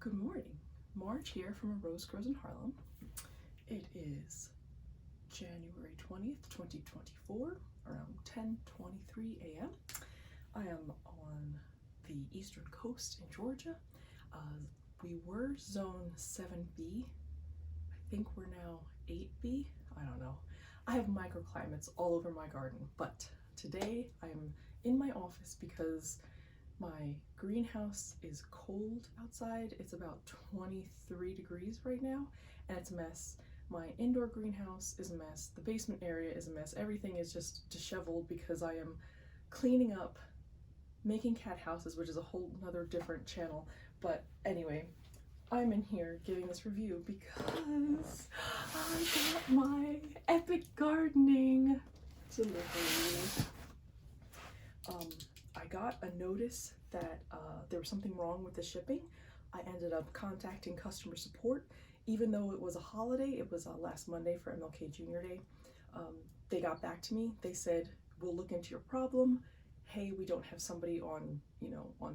Good morning. Marge here from A Rose Grows in Harlem. It is January 20th, 2024, around 10:23 a.m. I am on the eastern coast in Georgia. We were zone 7B. I think we're now 8B. I don't know. I have microclimates all over my garden, but today I'm in my office because my greenhouse is cold outside. It's about 23 degrees right now, and it's a mess. My indoor greenhouse is a mess. The basement area is a mess. Everything is just disheveled because I am cleaning up, making cat houses, which is a whole nother different channel. But anyway, I'm in here giving this review because I got my epic gardening delivery. I got a notice that there was something wrong with the shipping. I ended up contacting customer support, even though it was a holiday. It was last Monday for MLK Junior Day. They got back to me. They said, we'll look into your problem. Hey, we don't have somebody on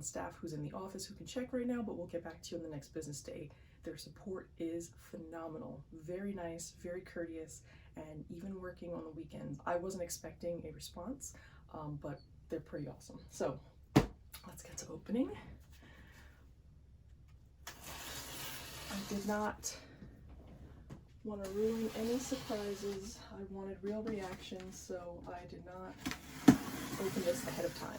staff who's in the office who can check right now, but we'll get back to you on the next business day. Their support is phenomenal. Very nice, very courteous, and even working on the weekends. I wasn't expecting a response, but they're pretty awesome. So let's get to opening. I did not want to ruin any surprises. I wanted real reactions, so I did not open this ahead of time.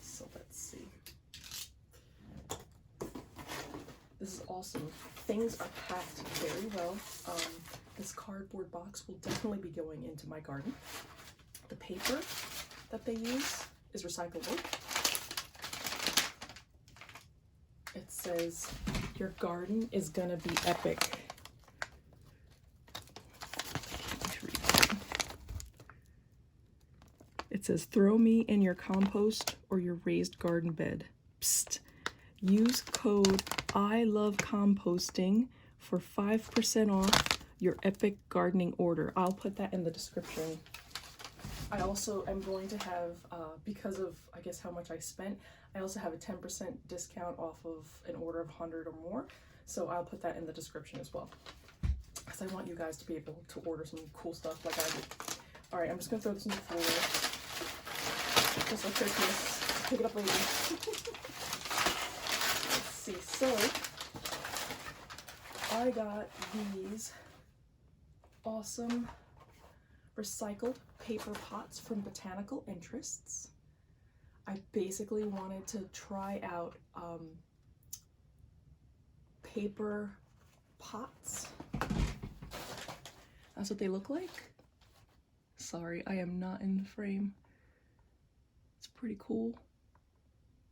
So let's see. This is awesome. Things are packed very well. This cardboard box will definitely be going into my garden. The paper that they use is recyclable. It says, your garden is gonna be epic. It says, throw me in your compost or your raised garden bed. Psst. Use code I love composting for 5% off your epic gardening order. I'll put that in the description. I also am going to have, because of, I guess, how much I spent, I also have a 10% discount off of an order of 100 or more. So I'll put that in the description as well, because I want you guys to be able to order some cool stuff like I did. All right, I'm just gonna throw this on the floor. Just like Christmas. Pick it up later. Let's see. So I got these awesome recycled paper pots from Botanical Interests. I basically wanted to try out paper pots. That's what they look like. Sorry, I am not in the frame. It's pretty cool.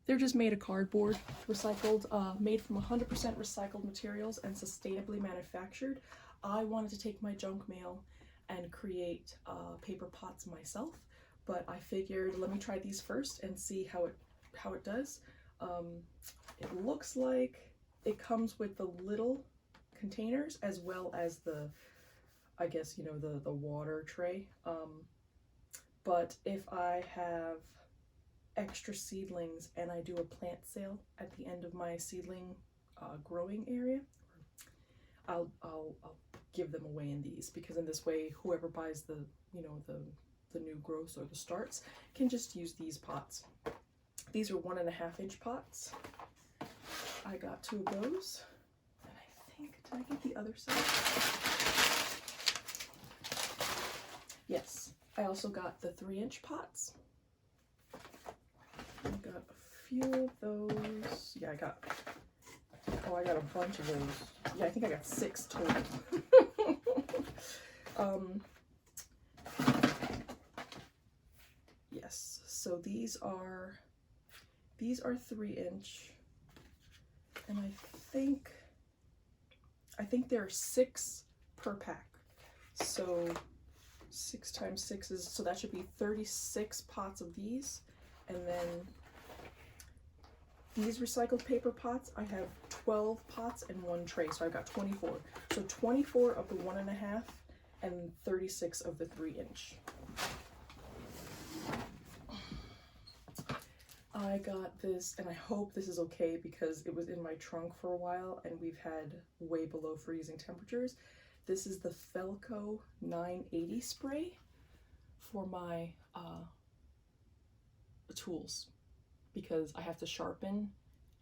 They're just made of cardboard, recycled, made from 100% recycled materials and sustainably manufactured. I wanted to take my junk mail and create paper pots myself, but I figured let me try these first and see how it does. It looks like it comes with the little containers as well as the, I guess, the water tray. But if I have extra seedlings and I do a plant sale at the end of my seedling growing area, I'll give them away in these, because in this way whoever buys the new growths or the starts can just use these pots. These are 1.5-inch pots. I got 2 of those, and I think, did I get the other side? Yes, I also got the 3-inch pots. I got a few of those. Yeah, I got a bunch of those. Yeah, I think I got 6 total. Yes, so these are 3-inch, and I think there are 6 per pack. So 6 times 6 is, so that should be 36 pots of these. And then these recycled paper pots, I have 12 pots and 1 tray, so I've got 24. So 24 of the 1.5 and 36 of the 3-inch. I got this, and I hope this is okay because it was in my trunk for a while and we've had way below freezing temperatures. This is the Felco 980 spray for my tools because I have to sharpen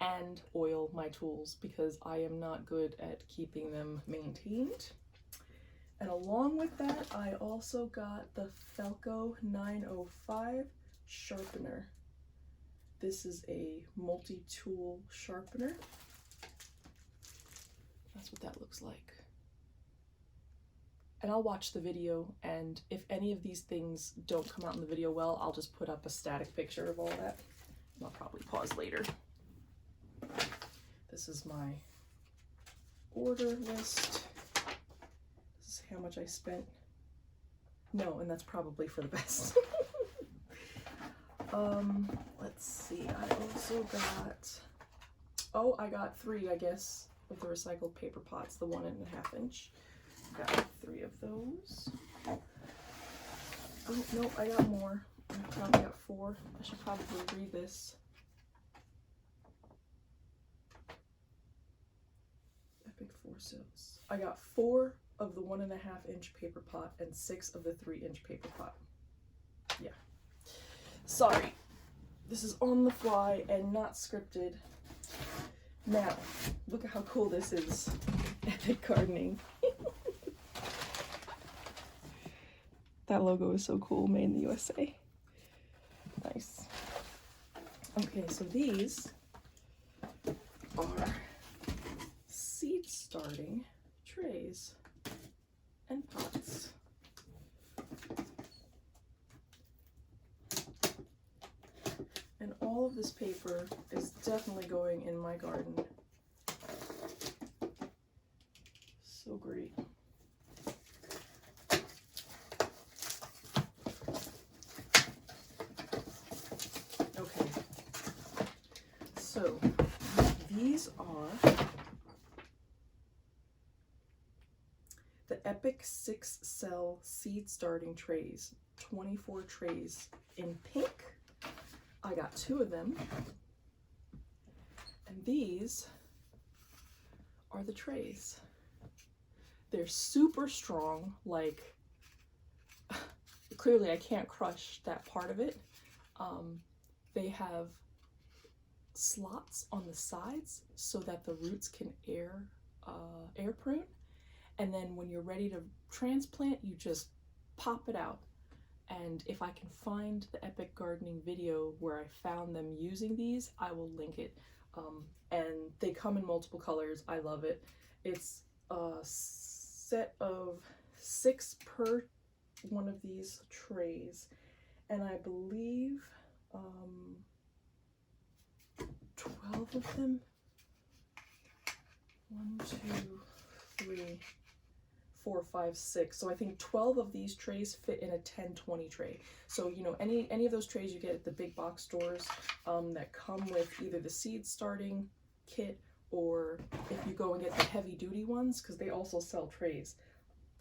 and oil my tools because I am not good at keeping them maintained. And along with that, I also got the Felco 905 sharpener. This is a multi-tool sharpener. That's what that looks like. And I'll watch the video, and if any of these things don't come out in the video well, I'll just put up a static picture of all that. And I'll probably pause later. This is my order list. This is how much I spent. No, and that's probably for the best. Let's see, I also got, oh, I got 3, I guess, of the recycled paper pots, the 1.5 inch. Got 3 of those. Oh, nope, I got more. I probably got 4. I should probably read this. Epic 4 cells. I got 4 of the 1.5 inch paper pot and 6 of the 3 inch paper pot. Yeah. Sorry. This is on the fly and not scripted. Now, look at how cool this is. Epic gardening. That logo is so cool, made in the USA. Nice. Okay, so these are seed starting trays and pots. And all of this paper is definitely going in my garden. So great. Okay, so these are the Epic 6-cell seed starting trays, 24 trays in pink. I got 2 of them, and these are the trays. They're super strong, like, clearly I can't crush that part of it. They have slots on the sides so that the roots can air prune, and then when you're ready to transplant, you just pop it out. And if I can find the Epic Gardening video where I found them using these, I will link it. And they come in multiple colors. I love it. It's a set of 6 per one of these trays. And I believe 12 of them. 1, 2, 3, 4, 5, 6. So I think 12 of these trays fit in a 10-20 tray. So, you know, any of those trays you get at the big box stores that come with either the seed starting kit, or if you go and get the heavy duty ones, because they also sell trays,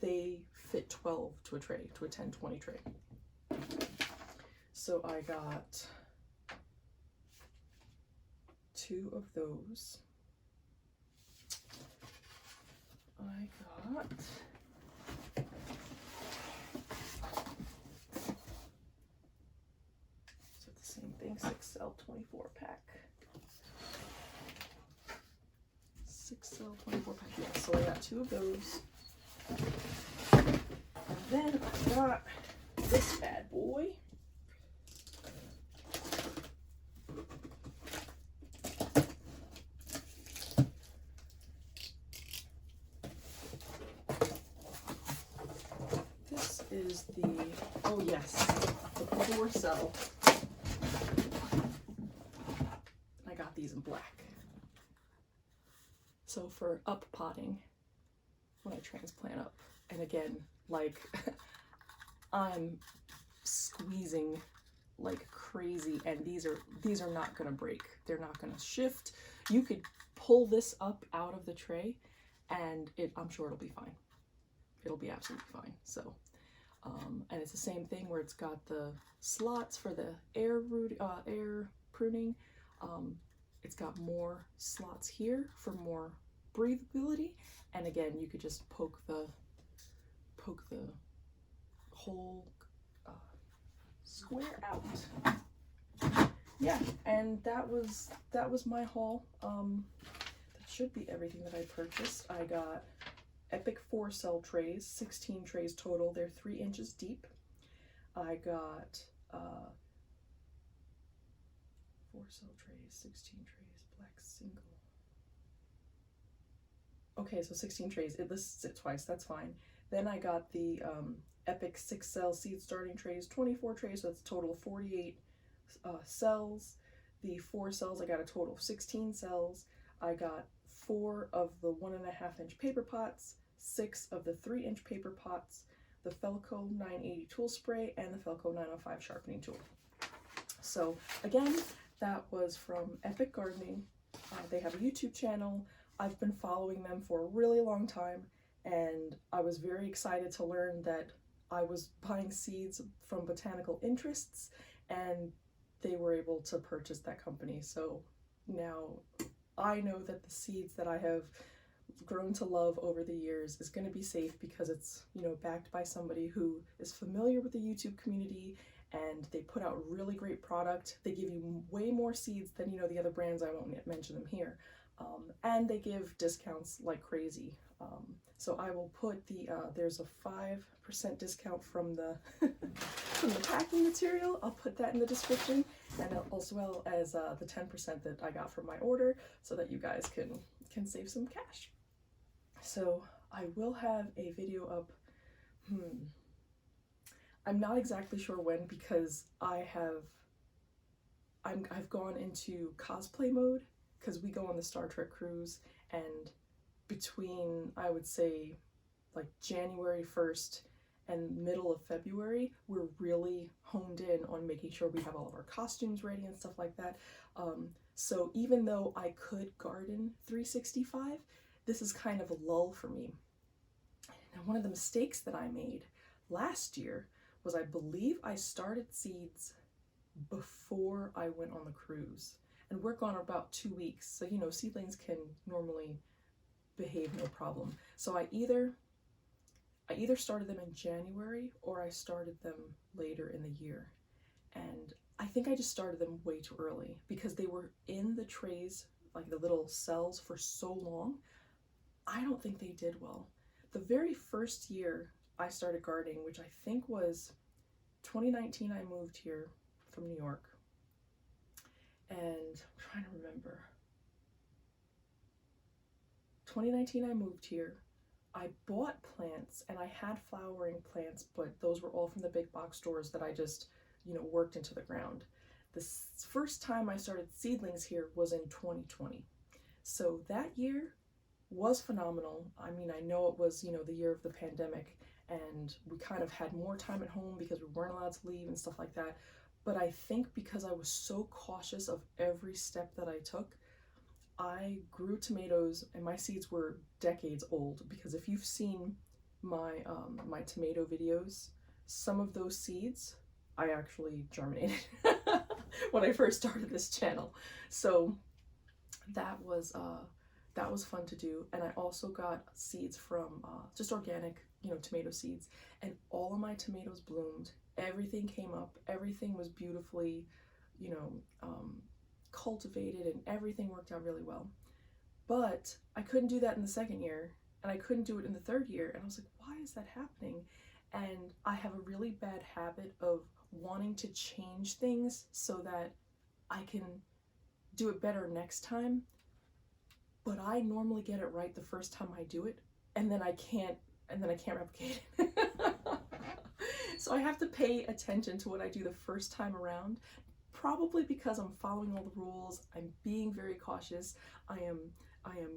they fit 12 to a tray, to a 10-20 tray. So I got 2 of those. I got same thing, 6-cell 24 pack. 6-cell 24 pack, yeah, so I got 2 of those. And then I got this bad boy. This is the, oh yes, the 4-cell. I got these in black. So for up potting, when I transplant up, and again, like, I'm squeezing like crazy, and these are not gonna break. They're not gonna shift. You could pull this up out of the tray, and I'm sure it'll be fine. It'll be absolutely fine. So, and it's the same thing where it's got the slots for the air pruning. It's got more slots here for more breathability, and again, you could just poke the whole square out. Yeah, and that was my haul. That should be everything that I purchased. I got Epic 4-cell trays, 16 trays total. They're 3 inches deep. I got 4-cell trays, 16 trays, black single. Okay, so 16 trays. It lists it twice. That's fine. Then I got the Epic 6-cell seed starting trays, 24 trays, so that's a total of 48 cells. The 4 cells, I got a total of 16 cells. I got 4 of the 1.5-inch paper pots, 6 of the 3-inch paper pots, the Felco 980 tool spray, and the Felco 905 sharpening tool. So again, that was from Epic Gardening. They have a YouTube channel. I've been following them for a really long time, and I was very excited to learn that I was buying seeds from botanical interests, and they were able to purchase that company. So now I know that the seeds that I have grown to love over the years is going to be safe because it's, you know, backed by somebody who is familiar with the YouTube community, and they put out really great product. They give you way more seeds than, you know, the other brands. I won't mention them here. And they give discounts like crazy. So I will put the, there's a 5% discount from the, from the packing material. I'll put that in the description, and as well as the 10% that I got from my order, so that you guys can save some cash. So I will have a video up, I'm not exactly sure when, because I've gone into cosplay mode, because we go on the Star Trek cruise, and between, I would say, like January 1st and middle of February, we're really honed in on making sure we have all of our costumes ready and stuff like that. So even though I could garden 365, this is kind of a lull for me. Now, one of the mistakes that I made last year was, I believe I started seeds before I went on the cruise. And we're gone about 2 weeks, so, you know, seedlings can normally behave no problem. So I either started them in January, or I started them later in the year. And I think I just started them way too early, because they were in the trays, like the little cells, for so long. I don't think they did well. The very first year I started gardening, which I think was 2019, I moved here from New York. And I'm trying to remember. 2019, I moved here. I bought plants, and I had flowering plants, but those were all from the big box stores that I just, you know, worked into the ground. The first time I started seedlings here was in 2020. So that year was phenomenal. I mean, I know it was, you know, the year of the pandemic, and we kind of had more time at home because we weren't allowed to leave and stuff like that. But I think because I was so cautious of every step that I took, I grew tomatoes, and my seeds were decades old, because if you've seen my my tomato videos, some of those seeds I actually germinated when I first started this channel. So that was fun to do. And I also got seeds from just organic, you know, tomato seeds, and all of my tomatoes bloomed. Everything came up, everything was beautifully, you know, cultivated, and everything worked out really well. But I couldn't do that in the second year, and I couldn't do it in the third year, and I was like, why is that happening? And I have a really bad habit of wanting to change things so that I can do it better next time, but I normally get it right the first time I do it, and then I can't replicate it. So I have to pay attention to what I do the first time around, probably because I'm following all the rules, I'm being very cautious, I am,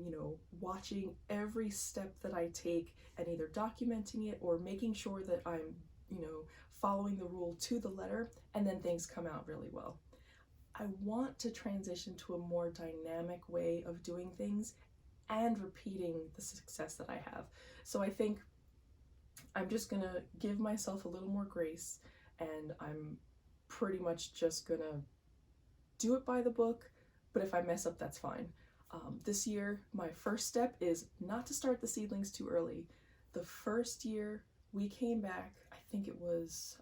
you know, watching every step that I take, and either documenting it or making sure that I'm, you know, following the rule to the letter, and then things come out really well. I want to transition to a more dynamic way of doing things and repeating the success that I have. So I think I'm just gonna give myself a little more grace, and I'm pretty much just gonna do it by the book, but if I mess up, that's fine. This year, my first step is not to start the seedlings too early. The first year we came back, I think it was,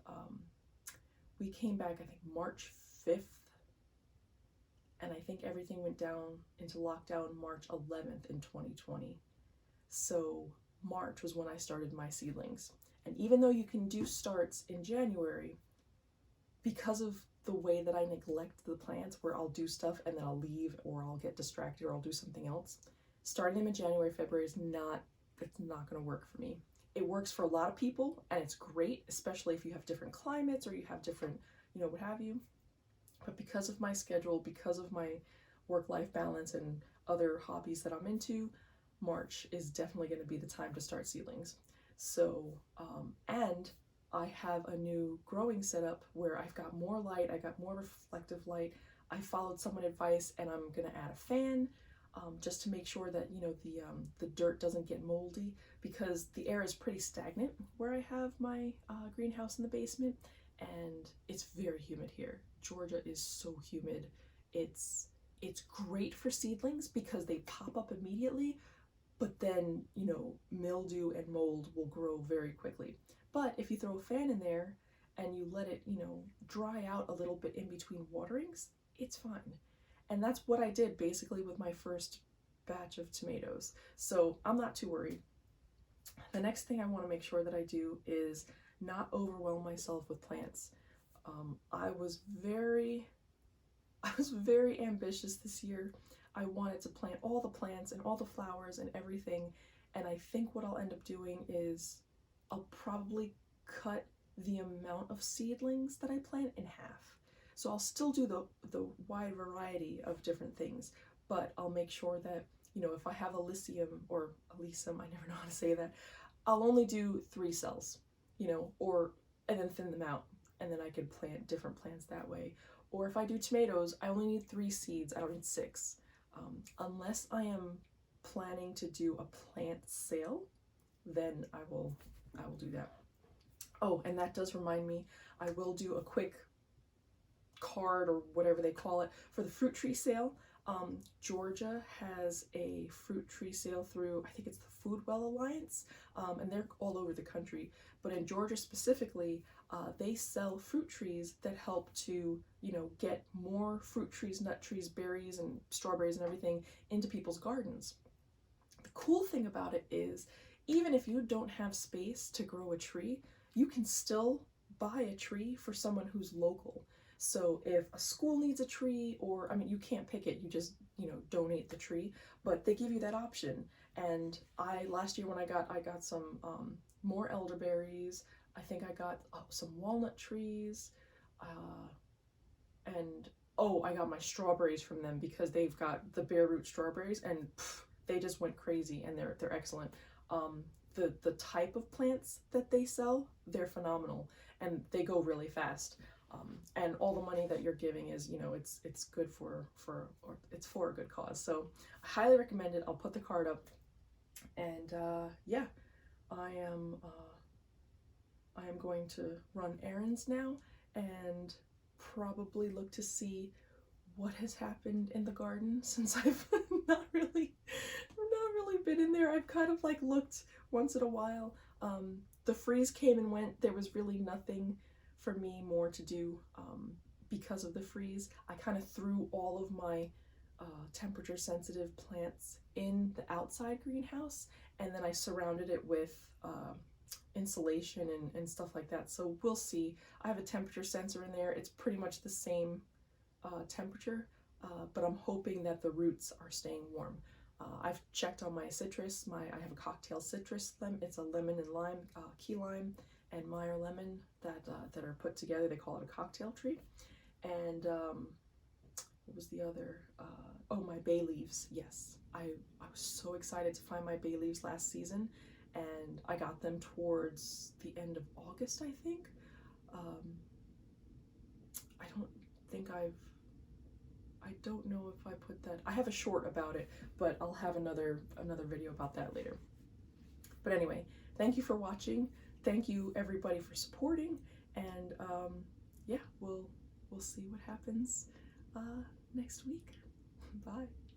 March 5th, and I think everything went down into lockdown March 11th in 2020. So March was when I started my seedlings. And even though you can do starts in January, because of the way that I neglect the plants, where I'll do stuff and then I'll leave, or I'll get distracted, or I'll do something else, starting them in January, February it's not going to work for me. It works for a lot of people and it's great, especially if you have different climates or you have different, what have you. But because of my schedule, because of my work-life balance and other hobbies that I'm into, March is definitely going to be the time to start seedlings. So, and I have a new growing setup where I've got more light, I got more reflective light. I followed someone's advice and I'm going to add a fan just to make sure that, the dirt doesn't get moldy, because the air is pretty stagnant where I have my greenhouse in the basement, and it's very humid here. Georgia is so humid. It's great for seedlings because they pop up immediately, but then, mildew and mold will grow very quickly. But if you throw a fan in there and you let it, dry out a little bit in between waterings, it's fine. And that's what I did basically with my first batch of tomatoes. So I'm not too worried. The next thing I want to make sure that I do is not overwhelm myself with plants. I was very ambitious this year. I wanted to plant all the plants and all the flowers and everything, and I think what I'll end up doing is I'll probably cut the amount of seedlings that I plant in half. So I'll still do the wide variety of different things, but I'll make sure that, if I have Elysium or Elysium, I never know how to say that, I'll only do 3 cells, and then thin them out, and then I could plant different plants that way. Or if I do tomatoes, I only need 3 seeds, I don't need 6. Unless I am planning to do a plant sale, then I will do that. Oh, and that does remind me, I will do a quick card or whatever they call it for the fruit tree sale. Georgia has a fruit tree sale through, I think it's the Food Well Alliance, and they're all over the country. But in Georgia specifically, they sell fruit trees that help to, get more fruit trees, nut trees, berries, and strawberries and everything into people's gardens. The cool thing about it is, even if you don't have space to grow a tree, you can still buy a tree for someone who's local. So if a school needs a tree, or, you can't pick it, you just, donate the tree, but they give you that option. And last year when I got some more elderberries, I think I got some walnut trees, and I got my strawberries from them because they've got the bare root strawberries, and they just went crazy, and they're excellent. The type of plants that they sell, they're phenomenal, and they go really fast. And all the money that you're giving is, it's good or it's for a good cause. So I highly recommend it. I'll put the card up, and yeah, I am going to run errands now and probably look to see what has happened in the garden since I've not really been in there. I've kind of looked once in a while. The freeze came and went. There was really nothing for me more to do because of the freeze. I kind of threw all of my temperature sensitive plants in the outside greenhouse, and then I surrounded it with insulation and stuff like that. So we'll see. I have a temperature sensor in there. It's pretty much the same temperature, but I'm hoping that the roots are staying warm. I've checked on my citrus. I have a cocktail citrus. It's a lemon and lime, key lime and Meyer lemon that are put together. They call it a cocktail tree. And what was the other? My bay leaves. Yes, I was so excited to find my bay leaves last season, and I got them towards the end of August, I think. I don't know if I put that. I have a short about it, but I'll have another video about that later. But anyway, thank you for watching. Thank you everybody for supporting, and yeah, we'll see what happens next week. Bye.